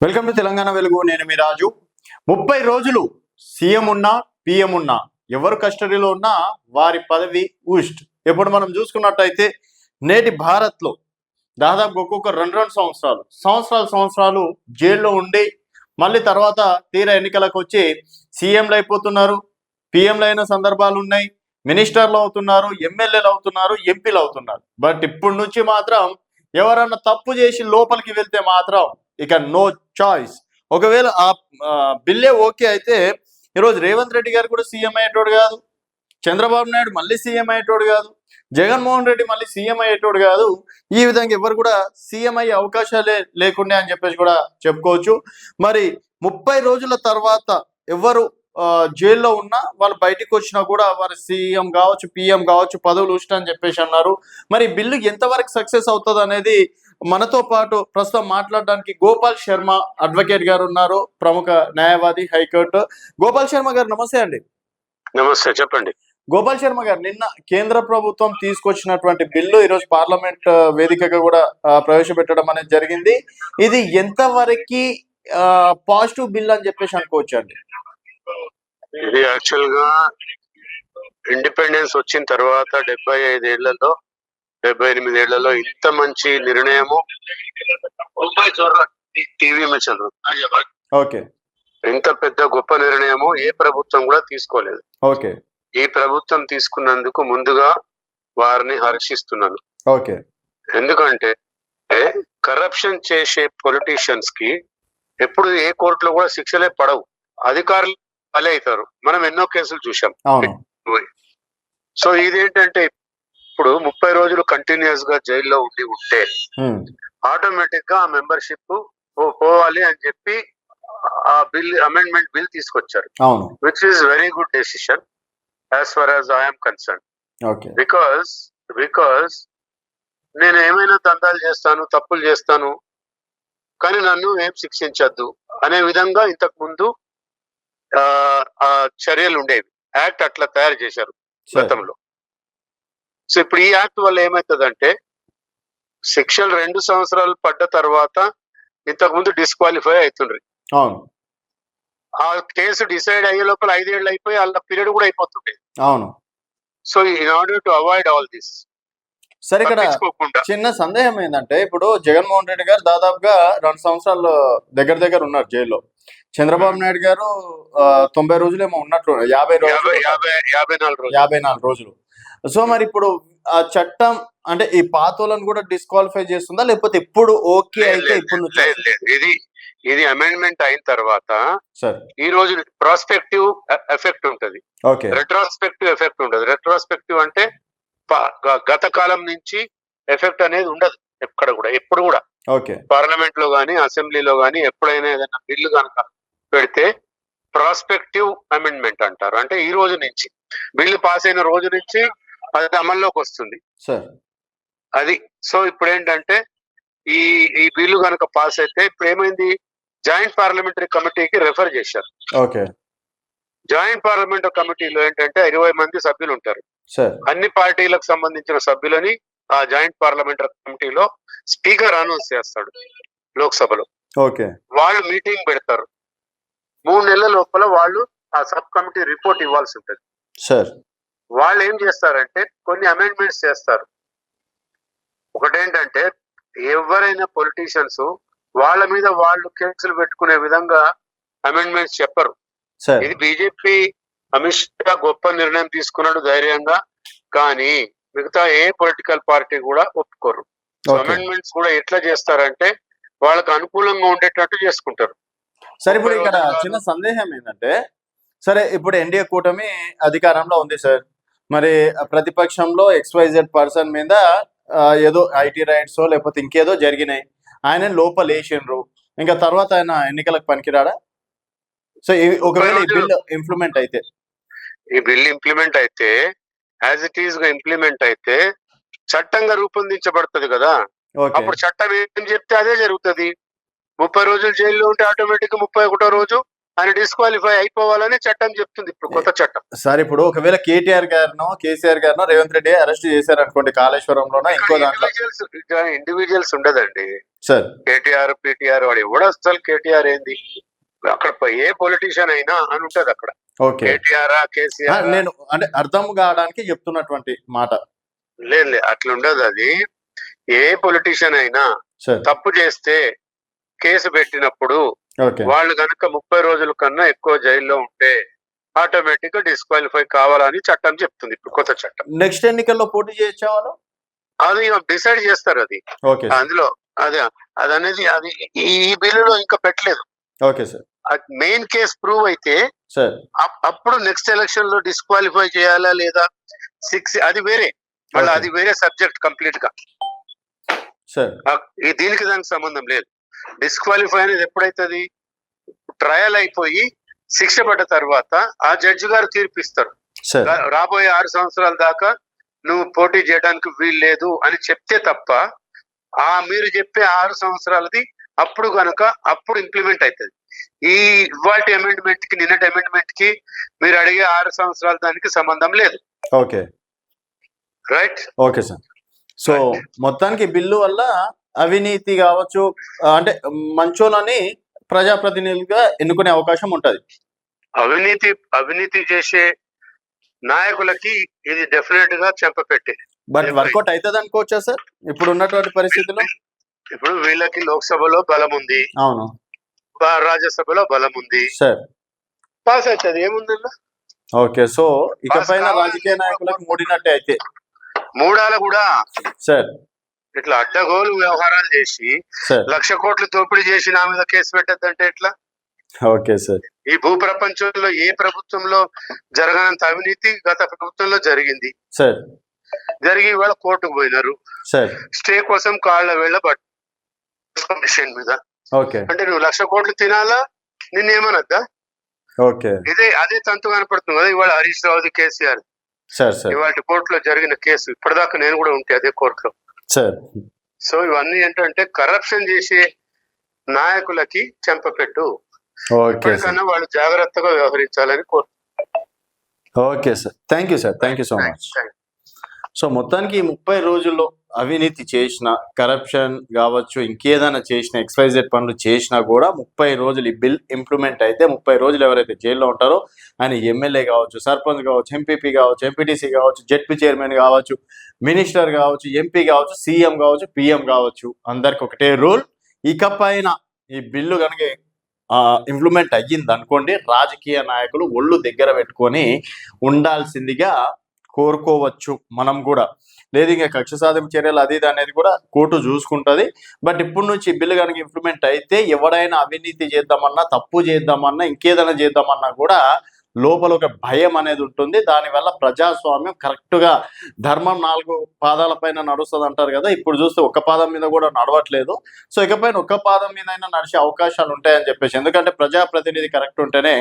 Welcome to Telangana వెలుగు. నేను మీ రాజు. 30 రోజులు సీఎం ఉన్నా పిఎం ఉన్నా ఎవరు కస్టడీలో ఉన్నా వారి పదవి ఊస్ట్. ఇప్పుడు మనం చూసుకున్నట్టయితే నేటి భారత్లో దాదాపు ఒక్కొక్క రెండు సంవత్సరాలు జైల్లో ఉండి మళ్ళీ తర్వాత తీరా ఎన్నికలకు వచ్చి సీఎంలు అయిపోతున్నారు, పిఎంలు అయిన సందర్భాలు ఉన్నాయి, మినిస్టర్లు అవుతున్నారు, ఎమ్మెల్యేలు అవుతున్నారు, ఎంపీలు అవుతున్నారు. బట్ ఇప్పటి నుంచి మాత్రం ఎవరన్నా తప్పు చేసి లోపలికి వెళ్తే మాత్రం ఇక నో చాయిస్. ఒకవేళ ఆ బిల్లే ఓకే అయితే ఈరోజు రేవంత్ రెడ్డి గారు కూడా సీఎం అయ్యేటోడు కాదు, చంద్రబాబు నాయుడు మళ్ళీ సీఎం అయ్యేటోడు కాదు, జగన్మోహన్ రెడ్డి మళ్ళీ సీఎం అయ్యేటోడు కాదు. ఈ విధంగా ఎవరు కూడా సీఎం అయ్యే అవకాశాలే లేకుండే అని చెప్పేసి కూడా చెప్పుకోవచ్చు. మరి 30 రోజుల తర్వాత ఎవరు జైల్లో ఉన్నా వాళ్ళు బయటకు వచ్చినా కూడా వారు సీఎం కావచ్చు, పిఎం కావచ్చు, పదవులు ఉచితం అని చెప్పేసి అన్నారు. మరి బిల్లు ఎంతవరకు సక్సెస్ అవుతుంది అనేది మనతో పాటు ప్రస్తుతం మాట్లాడడానికి గోపాల్ శర్మ అడ్వకేట్ గారు ఉన్నారు, ప్రముఖ న్యాయవాది, హైకోర్టు. గోపాల్ శర్మ గారు నమస్తే అండి. నమస్తే, చెప్పండి. గోపాల్ శర్మ గారు, నిన్న కేంద్ర ప్రభుత్వం తీసుకొచ్చినటువంటి బిల్లు ఈరోజు పార్లమెంట్ వేదికగా కూడా ప్రవేశపెట్టడం అనేది జరిగింది. ఇది ఎంతవరకు పాజిటివ్ బిల్ అని చెప్పేసి అనుకోవచ్చు అండి? ఇది యాక్చువల్ గా ఇండిపెండెన్స్ వచ్చిన తర్వాత 78 ఏళ్లలో ఇంత మంచి నిర్ణయము టీవీ ఓకే, ఇంత పెద్ద గొప్ప నిర్ణయము ఏ ప్రభుత్వం కూడా తీసుకోలేదు. ఓకే, ఈ ప్రభుత్వం తీసుకున్నందుకు ముందుగా వారిని హర్షిస్తున్నాను. ఓకే. ఎందుకంటే కరప్షన్ చేసే పొలిటీషియన్స్ కి ఎప్పుడు ఏ కోర్టులో కూడా శిక్షలే పడవు, అధికారులు బలి అవుతారు. మనం ఎన్నో కేసులు చూసాం. సో ఇదేంటంటే ఇప్పుడు 30 రోజులు కంటిన్యూస్ గా జైల్లో ఉంటే ఆటోమేటిక్ గా ఆ మెంబర్షిప్ పోవాలి అని చెప్పి ఆ అమెండ్మెంట్ బిల్ తీసుకొచ్చారు, which is very good decision as for as I'm concern. Because నేను ఏమైనా దందాలు చేస్తాను, తప్పులు చేస్తాను, కానీ నన్ను ఏం శిక్షించద్దు అనే విధంగా ఇంతకు ముందు చర్యలు ఉండేవి. యాక్ట్ అట్లా తయారు చేశారు గతంలో. సో ఇప్పుడు ఈ యాక్ట్ వల్ల ఏమవుతుందంటే శిక్షలు 2 సంవత్సరాలు పడ్డ తర్వాత ఇంతకు ముందు డిస్క్వాలిఫై అవుతుండ్రి. ఆ కేసు డిసైడ్ అయ్యే లోపల 5 ఏళ్ళు అయిపోయి వాళ్ళ పీరియడ్ కూడా అయిపోతుండే. So in order to avoid all this. సరే, ఇక్కడ చిన్న సందేహం ఏంటంటే ఇప్పుడు జగన్మోహన్ రెడ్డి గారు దాదాపుగా 2 సంవత్సరాలు దగ్గర ఉన్నారు జైల్లో. చంద్రబాబు నాయుడు గారు 90 రోజులేమో ఉన్నట్లు, 54 రోజులు. సో మరి ఇప్పుడు ఆ చట్టం అంటే ఈ పాతోలను కూడా డిస్క్వాలిఫై చేస్తుందా, లేకపోతే ఇప్పుడు ఓకే అయితే ఇప్పుడు ఇది అమెండ్మెంట్ అయిన తర్వాత ఈ రోజు ప్రాస్పెక్టివ్ ఎఫెక్ట్ ఉంటది, రెట్రోస్పెక్టివ్ ఎఫెక్ట్ ఉండదు. రెట్రోస్పెక్టివ్ అంటే గత కాలం నుంచి ఎఫెక్ట్ అనేది ఉండదు ఎక్కడ కూడా, ఎప్పుడు కూడా. పార్లమెంట్ లో గానీ అసెంబ్లీలో గానీ ఎప్పుడైనా ఏదైనా బిల్లు కనుక పెడితే ప్రాస్పెక్టివ్ అమెండ్మెంట్ అంటారు. అంటే ఈ రోజు నుంచి బిల్లు పాస్ అయిన రోజు నుంచి అది అమల్లోకి వస్తుంది అది. సో ఇప్పుడు ఏంటంటే ఈ బిల్లు కనుక పాస్ అయితే ఇప్పుడు ఏమైంది, జాయింట్ పార్లమెంటరీ కమిటీకి రెఫర్ చేశారు. జాయింట్ పార్లమెంటరీ కమిటీలో ఏంటంటే 20 మంది సభ్యులు ఉంటారు. అన్ని పార్టీలకు సంబంధించిన సభ్యులని ఆ జాయింట్ పార్లమెంటరీ కమిటీలో స్పీకర్ అనౌన్స్ చేస్తాడు లోక్సభలో. వాళ్ళు మీటింగ్ పెడతారు. 3 నెలల లోపల వాళ్ళు ఆ సబ్ కమిటీ రిపోర్ట్ ఇవ్వాల్సి ఉంటుంది. వాళ్ళు ఏం చేస్తారంటే కొన్ని అమెండ్మెంట్స్ చేస్తారు. ఒకటేంటంటే ఎవరైనా పొలిటీషియన్స్ వాళ్ళ మీద వాళ్ళు కేసులు పెట్టుకునే విధంగా అమెండ్మెంట్స్ చెప్పరు. ఇది బీజేపీ అమిత్ షా గొప్ప నిర్ణయం తీసుకున్నాడు ధైర్యంగా, కానీ మిగతా ఏ పొలిటికల్ పార్టీ కూడా ఒప్పుకోరు. అమెండ్మెంట్స్ కూడా ఎట్లా చేస్తారంటే వాళ్ళకి అనుకూలంగా ఉండేటట్టు చేసుకుంటారు. సరే, ఇప్పుడు ఇక్కడ చిన్న సందేహం ఏంటంటే, సరే ఇప్పుడు ఎన్డీఏ కూటమి అధికారంలో ఉంది సార్, మరి ప్రతిపక్షంలో XYZ పర్సన్ మీద ఏదో ఐటీ రైట్స్ లేకపోతే ఇంకేదో జరిగినాయి, ఆయన లోపల వేసిండ్రు, ఇంకా తర్వాత ఆయన ఎన్నికలకు పనికిరాడా? సో ఒకవేళ ఈ బిల్ ఇంప్లిమెంట్ అయితే యాజ్ ఇట్ ఈస్ గా ఇంప్లిమెంట్ అయితే చట్టంగా రూపొందించబడుతుంది కదా. అప్పుడు చట్టం ఏం చెప్తే అదే జరుగుతుంది. 30 రోజులు జైల్లో ఉంటే ఆటోమేటిక్ గా 31వ రోజు ఆయన డిస్క్వాలిఫై అయిపోవాలని చట్టం చెప్తుంది ఇప్పుడు కొత్త చట్టం. సార్ ఇప్పుడు ఒకవేళ కేటీఆర్ గారినో కేసీఆర్ గారినో రేవంత్ రెడ్డి అరెస్ట్ చేశారు అనుకోండి కాళేశ్వరంలోనో ఇంకో దాంట్లో, ఇండివిజువల్స్ ఉండదండి సార్. కేటీఆర్ పీటీఆర్ వాడు ఎవడు అసలు కేటీఆర్ ఏంది, అక్కడ ఏ పొలిటీషియన్ అయినా అని ఉంటది అక్కడ. ఓకే, కేటీఆర్ కేసీఆర్ నేను అంటే అర్థం కావడానికి చెప్తున్నటువంటి మాట. లేదు అట్లా ఉండదు. అది ఏ పొలిటీషియన్ అయినా తప్పు చేస్తే కేసు పెట్టినప్పుడు వాళ్ళు కనుక 30 రోజుల కన్నా ఎక్కువ జైల్లో ఉంటే ఆటోమేటిక్ గా డిస్క్వాలిఫై కావాలని చట్టం చెప్తుంది ఇప్పుడు కొత్త చట్టం. నెక్స్ట్ ఎన్నికల్లో పోటీ చేయొచ్చా వాళ్ళు? అది డిసైడ్ చేస్తారు. అది అందులో అది అనేది అది ఈ బిల్లులో ఇంకా పెట్టలేదు. Okay sir. Main case prove అయితే అప్పుడు నెక్స్ట్ ఎలక్షన్ లో డిస్క్వాలిఫై చేయాలా లేదా 6 అది వేరే, మళ్ళీ అది వేరే సబ్జెక్ట్ కంప్లీట్ గా. దీనికి దానికి సంబంధం లేదు. డిస్క్వాలిఫై అనేది ఎప్పుడైతుంది, ట్రయల్ అయిపోయి శిక్ష పడ్డ తర్వాత ఆ జడ్జి గారు తీర్పిస్తారు. రాబోయే 6 సంవత్సరాల దాకా నువ్వు పోటీ చేయడానికి వీలు లేదు అని చెప్తే తప్ప మీరు చెప్పే 6 సంవత్సరాలది అప్పుడు కనుక అప్పుడు ఇంప్లిమెంట్ అవుతుంది. ఈ ఇవాల్టి అమెండ్మెంట్ కి నిన్నటి అమెండ్మెంట్ కి మీరు అడిగే 6 సంవత్సరాల దానికి సంబంధం లేదు. Okay, right. Okay sir. So మొత్తానికి బిల్లు వల్ల అవినీతి కావచ్చు, అంటే మంచోళ్ళని ప్రజాప్రతినిధులుగా ఎన్నుకునే అవకాశం ఉంటది. అవినీతి చేసే నాయకులకి ఇది డెఫినెట్ గా చెంపపెట్టే. బట్ వర్కౌట్ అవుతుంది అనుకోవచ్చా సార్ ఇప్పుడు ఉన్నటువంటి పరిస్థితుల్లో? ఇప్పుడు వీళ్ళకి లోక్సభలో బలం ఉంది, అవును, రాజ్యసభలో బలం ఉంది సార్, పాస్ అవుతుంది, ఏముందన్నా. ఓకే, సో ఇకపైన రాజకీయ నాయకులకు మూడినట్టే అయితే. మూడాల కూడా సార్ ఇట్లా అడ్డగోలు వ్యవహారాలు చేసి 1,00,000 కోట్లు దోపిడీ చేసి నా మీద కేసు పెట్టద్దంటే ఎట్లా? Okay sir. ఈ భూ ప్రపంచంలో ఏ ప్రభుత్వంలో జరగనంత అవినీతి గత ప్రభుత్వంలో జరిగింది సార్. జరిగి ఇవాళ కోర్టుకు పోయినారు స్టే కోసం కాళ్ళ వేళ విషయం మీద. ఓకే, అంటే నువ్వు 1,00,000 కోట్లు తినాలా, నిన్నేమనద్దా? ఓకే, అదే తంతు కనపడుతుంది కదా ఇవాళ హరీష్ రావుది కేసీఆర్ ఇవాళ కోర్టులో జరిగిన కేసు. ఇప్పటిదాకా నేను కూడా ఉంటే అదే కోర్టులో. సో ఇవన్నీ ఏంటంటే కరప్షన్ చేసే నాయకులకి చెంపపెట్టు. ఇప్పటికన్నా వాళ్ళు జాగ్రత్తగా వ్యవహరించాలని కోరుతున్నాను. Okay sir, thank you sir, thank you so much. So మొత్తానికి 30 రోజుల్లో అవినీతి చేసిన, కరప్షన్ కావచ్చు, ఇంకేదైనా చేసిన, XYZ పనులు చేసినా కూడా 30 రోజులు ఈ బిల్ ఇంప్లిమెంట్ అయితే 30 రోజులు ఎవరైతే జైల్లో ఉంటారో ఆయన ఎమ్మెల్యే కావచ్చు, సర్పంచ్ కావచ్చు, ఎంపీపీ కావచ్చు, ఎంపీటీసీ కావచ్చు, జెడ్పీ చైర్మన్ కావచ్చు, మినిస్టర్ కావచ్చు, ఎంపీ కావచ్చు, సీఎం కావచ్చు, పిఎం కావచ్చు, అందరికి ఒకటే రూల్. ఇకపైన ఈ బిల్లు కనుక ఇంప్లిమెంట్ అయ్యింది అనుకోండి, రాజకీయ నాయకులు ఒళ్ళు దగ్గర పెట్టుకొని ఉండాల్సిందిగా కోరుకోవచ్చు మనం కూడా. లేదు ఇంకా కక్ష సాధింపు చర్యలు అది ఇది అనేది కూడా కోర్టు చూసుకుంటుంది. బట్ ఇప్పటి నుంచి బిల్లు కనుక ఇంప్లిమెంట్ అయితే ఎవడైనా అవినీతి చేద్దామన్నా, తప్పు చేద్దామన్నా, ఇంకేదైనా చేద్దామన్నా కూడా లోపల ఒక భయం అనేది ఉంటుంది. దానివల్ల ప్రజాస్వామ్యం కరెక్ట్గా ధర్మం 4 పాదాల పైన నడుస్తుంది అంటారు కదా, ఇప్పుడు చూస్తే ఒక్క పాదం మీద కూడా నడవట్లేదు. సో ఇకపైన ఒక్క పాదం మీద అయినా నడిచే అవకాశాలు ఉంటాయని చెప్పేసి. ఎందుకంటే ప్రజాప్రతినిధి కరెక్ట్ ఉంటేనే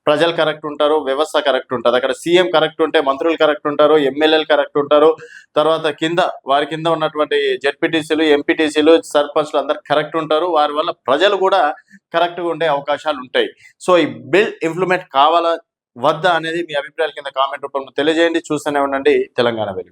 ప్రజలు కరెక్ట్ ఉంటారు, వ్యవస్థ కరెక్ట్ ఉంటుంది. అక్కడ సీఎం కరెక్ట్ ఉంటే మంత్రులు కరెక్ట్ ఉంటారు, ఎమ్మెల్యేలు కరెక్ట్ ఉంటారు, తర్వాత వారి కింద ఉన్నటువంటి జెడ్పీటీసీలు, ఎంపీటీసీలు, సర్పంచ్లు అందరు కరెక్ట్ ఉంటారు. వారి వల్ల ప్రజలు కూడా కరెక్ట్గా ఉండే అవకాశాలు ఉంటాయి. సో ఈ బిల్ ఇంప్లిమెంట్ కావాలా వద్దా అనేది మీ అభిప్రాయాల కింద కామెంట్ రూపంలో తెలియజేయండి. చూస్తూనే ఉండండి తెలంగాణ వెలుగు.